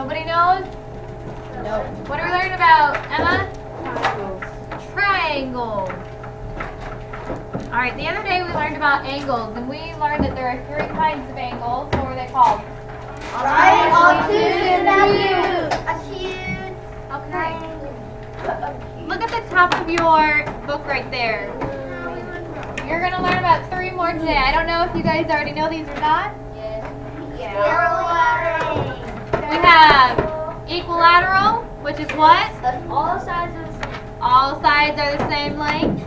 Nobody knows? No. What are we learning about, Emma? Triangles. Triangle. Alright, the other day we learned about angles, and we learned that there are 3 kinds of angles. What were they called? Right, obtuse, and acute. Okay. Look at the top of your book right there. You're going to learn about 3 more today. I don't know if you guys already know these or not. We have equilateral, which is what? All sides are the same. All sides are the same length.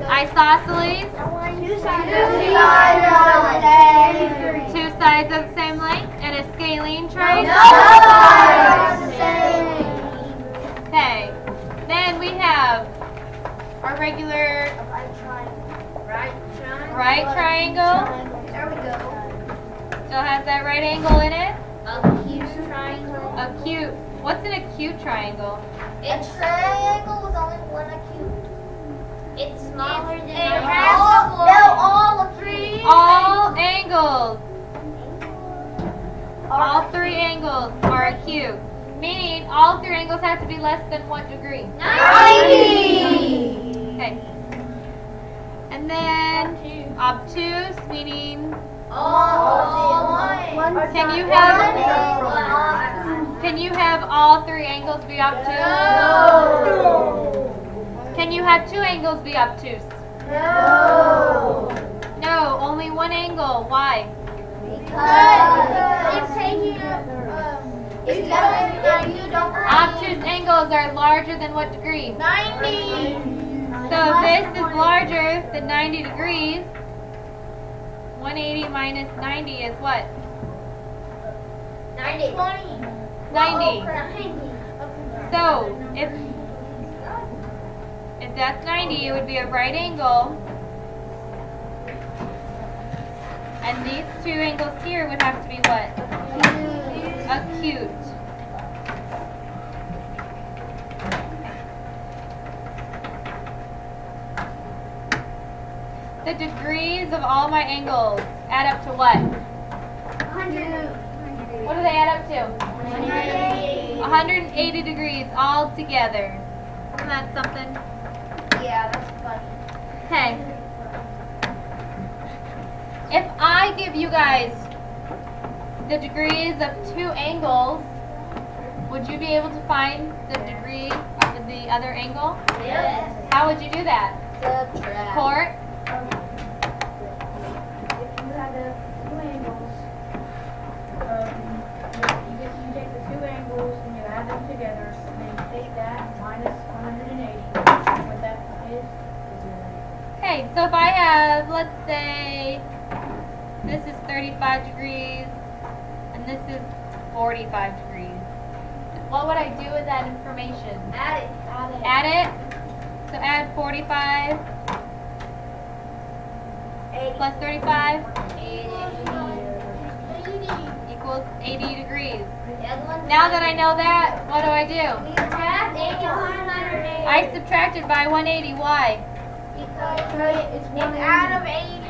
Isosceles, 2 sides are the same. 2 sides are the same length. And a scalene triangle. Okay. Then we have our regular right triangle. There we go. Still has that right angle in it. Acute triangle. Acute. What's an acute triangle? A triangle with only one acute. It's smaller than it all 3. All angles. All 3 angles are acute. Meaning all 3 angles have to be less than what degree? 90. Okay. And then obtuse, meaning can you have all 3 angles be obtuse? No. Can you have 2 angles be obtuse? No. No, only 1 angle. Why? Because it's taking if you don't Obtuse angles are larger than what degree? 90. So if this is larger than 90 degrees, 180 minus 90 is what? 90. 90. So if that's 90, it would be a right angle. And these 2 angles here would have to be what? Acute. The degrees of all my angles add up to what? 100. What do they add up to? 180 degrees all together. Isn't that something? Yeah, that's funny. Okay. If I give you guys the degrees of 2 angles, would you be able to find the degree of the other angle? Yes. How would you do that? Subtract. Court? If you have the 2 angles, you take the 2 angles and you add them together, and then you take that minus 180. What that is Okay, so if I have, let's say, this is 35 degrees, and this is 45 degrees. What would I do with that information? Add it. Add it. So add 45 plus 35 equals 80 degrees. Now that I know that, what do I do? Subtract 80 to 180. I subtracted by 180. Why? Because it's out of 80.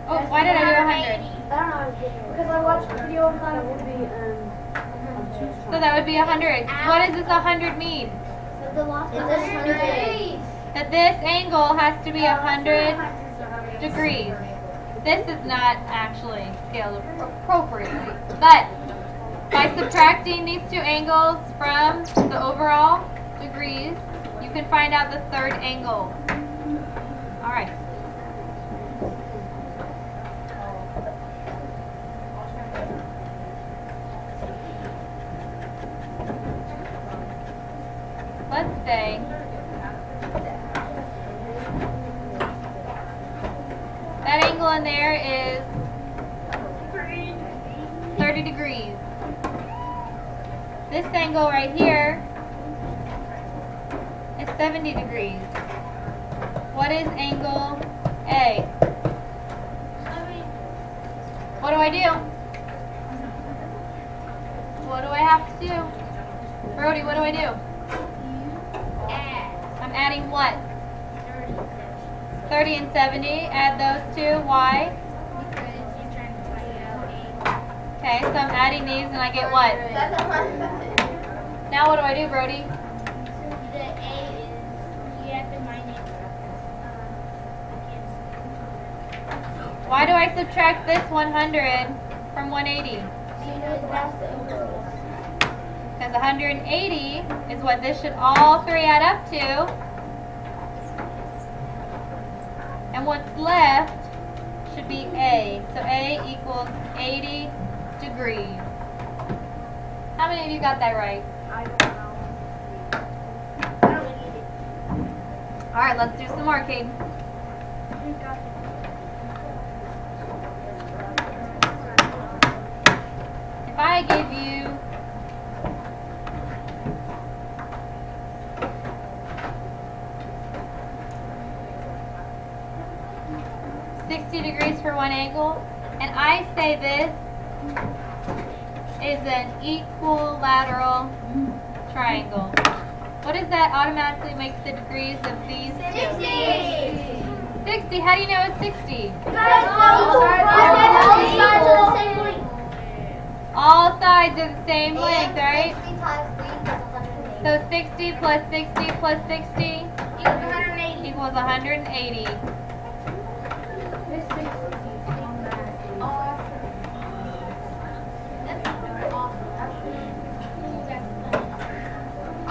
Oh, why did I do 100? I don't know. Because I watched the video and thought it would be So that would be 100. What does this 100 mean? It's 100. That this angle has to be 100 degrees. This is not actually scaled appropriately. But by subtracting these 2 angles from the overall degrees, you can find out the 3rd angle. All right. Let's say that angle in there is 30 degrees. This angle right here is 70 degrees. What is angle A? What do I do? What do I have to do? Brody, what do I do? I'm adding what? 30 and 70. Add those two. Why? Because you're trying to find out 80. Okay. Okay, so I'm adding these and I get what? That's 100. Now what do I do, Brody? The A is, you have to minus. Why do I subtract this 100 from 180? Because 180 is what this should all three add up to. And what's left should be A. So A equals 80 degrees. How many of you got that right? I don't know. I don't need it. Alright, let's do some more, Caden. You got it. If I give you $60 for one angle, and I say this is an equilateral triangle. What does that automatically make the degrees of these two? 60. How do you know it's 60? All sides are the same length, right? 60 times 3 is 180. So 60 plus 60 plus 60 180. equals 180. This 60 on that.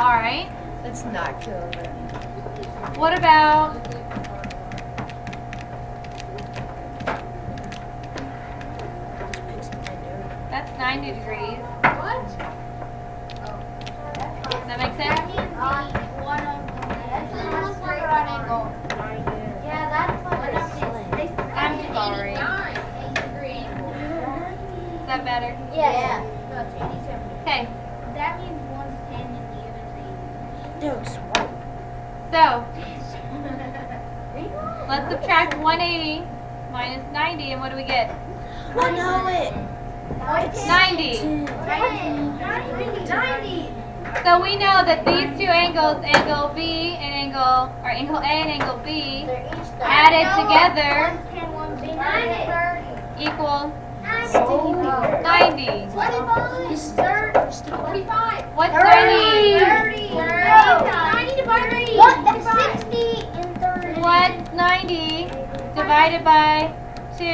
Alright. That's not kilogram. What about that's 90 degrees. What? Does that make sense? Yeah, that's what I'm sorry. Is that better? Yeah. Okay. That means one's 10 and the other's 8. No, swipe. So let's subtract 180 minus 90, and what do we get? I know it. 90. 90. So we know that these two angles, angle B and angle A and angle B, added together One's 10, one's 8. 30. equal 90. 90. 25. 45. What's 90? 30. 90 divided by 3. What? That's 60 and 30. What's 90 divided by 2?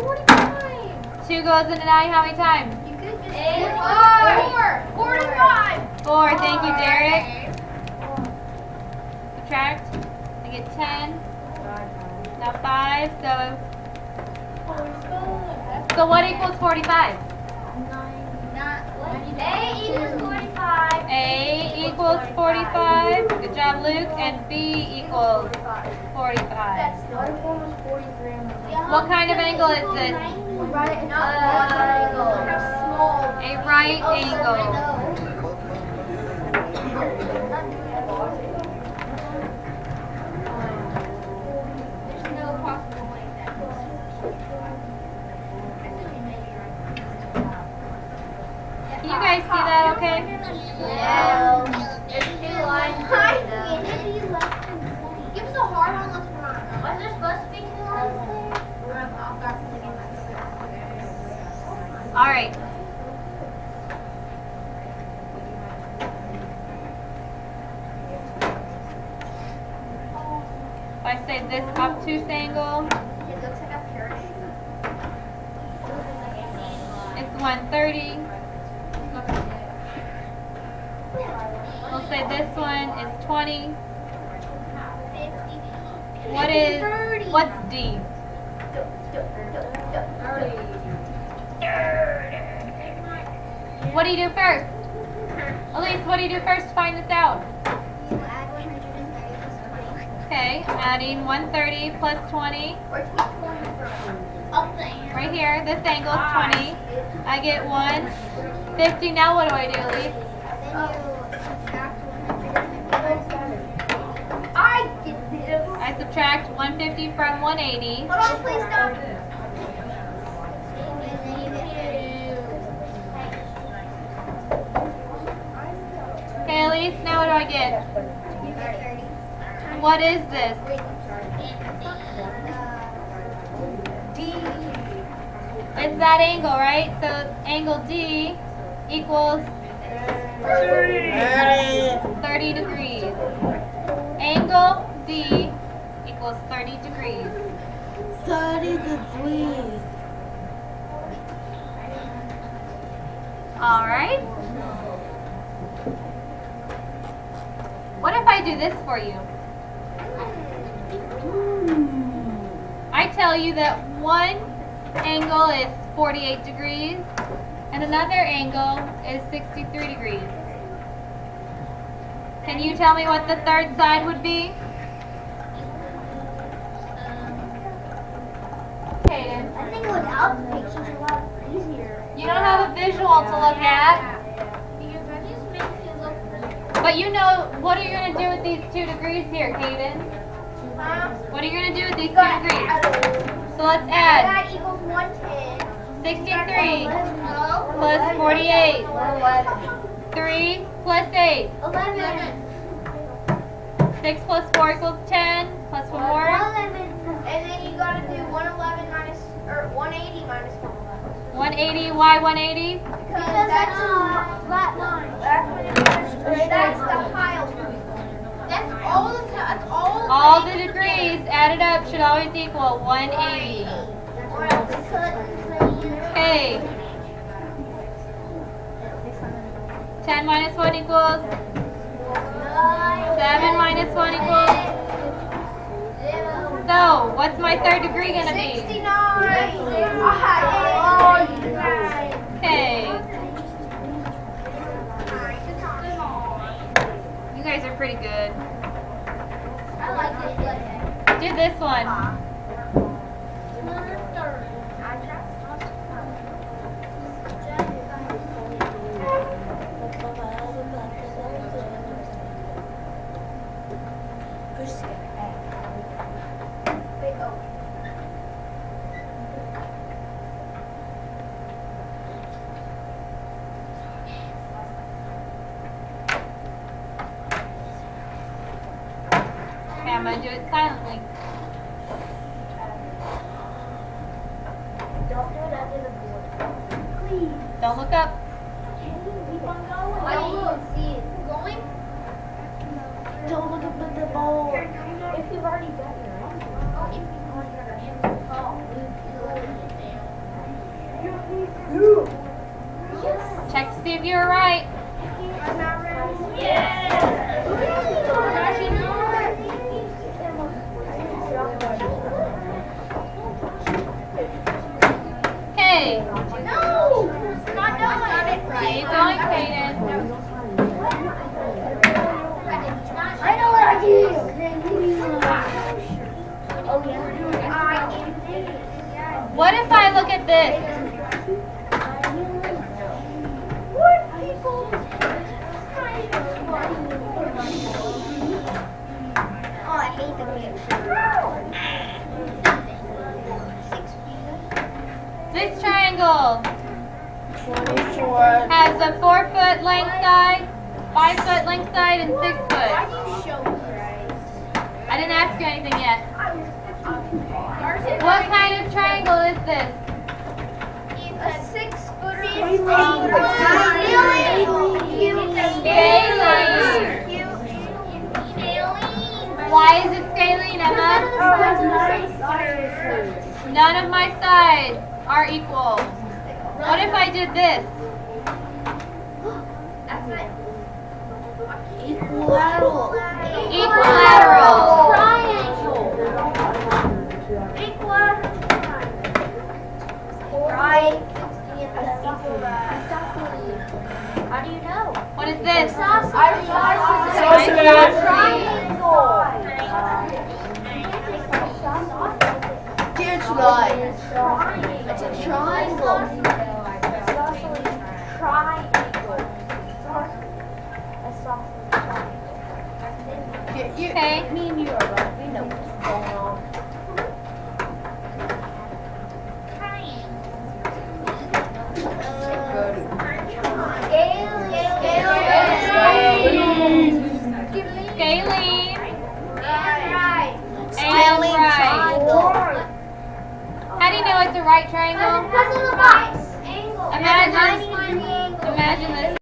45. 2 goes into 9 how many times? You could just 45. 45. 4. Thank you, Derek. Subtract. I get 10. Now 5. So what equals 45? A equals 45. A equals 45. Good job, Luke. And B equals 45. What if one was 43 and one What kind of angle is this? A right angle. There's no possible way that Can you guys see that okay? Yeah. There's 2 lines. Give us a hard one. Let's run. Was there supposed to be 2 lines there? Alright. If I say this obtuse angle, It looks like a parachute. it's 130. We'll say this one is 20. What's D? What do you do first? Elise, what do you do first to find this out? You add 130 plus 20. Okay, I'm adding 130 plus 20. Where's my 20 from? Up there. Right here, this angle is 20. I get 150. Now what do I do, Elise? Then you subtract 150. I get this. I subtract 150 from 180. Hold on, please stop. Okay, Elise, now what do I get? What is this? It's that angle, right? So angle D equals 30 degrees. Angle D equals 30 degrees. 30 degrees. All right. What if I do this for you? I tell you that one angle is 48 degrees and another angle is 63 degrees. Can you tell me what the third side would be? Kaden. I think without the pictures a lot easier. You don't have a visual to look at, Because that just makes it look really. but you know, what are you going to do with these 2 degrees here, Kaden? What are you going to do with these 2 degrees? So let's add That equals 110. 63 No. plus 48. 3 plus 8. 11. 6 plus 4 equals 10. Plus 1 more. 11. And then you gotta do 111 minus, or 180 minus 111. 180. Why 180? Because that's a flat line. That's the pile. That's all the All the degrees added up should always equal 180. Okay. 10 minus 1 equals 7 minus 1 equals. So, what's my third degree gonna be? 69. Okay. You guys are pretty good. I like it. Do this one. Okay, I'm gonna do it silently. Don't do it under the board. Please. Don't look up. Keep on going. I don't see it. Going? Don't look up at the board. If you've already got your answer. Oh, if you've already got your answer. Oh, Check to see if you're right. I'm not ready. Yeah! Okay. No! Not done. Keep going, Kaden. I know what I did. Oh, yeah. What if I look at this? What people? Oh, I hate the picture. This triangle 24. has a 4-foot length side, 5-foot length side, and 6 Why foot. do you show me right? I didn't ask you anything yet. What kind of triangle is this? It's a 6-foot. Why is it scalene, Emma? None of my sides are equal. What if I did this? Equilateral. Equilateral. Right. How do you know? What is this? It's right. It's a triangle. Okay. Me and you are right. We know what's going on. Scalene and Scalene right. triangle. How do you know it's a right triangle? Because of the imagine this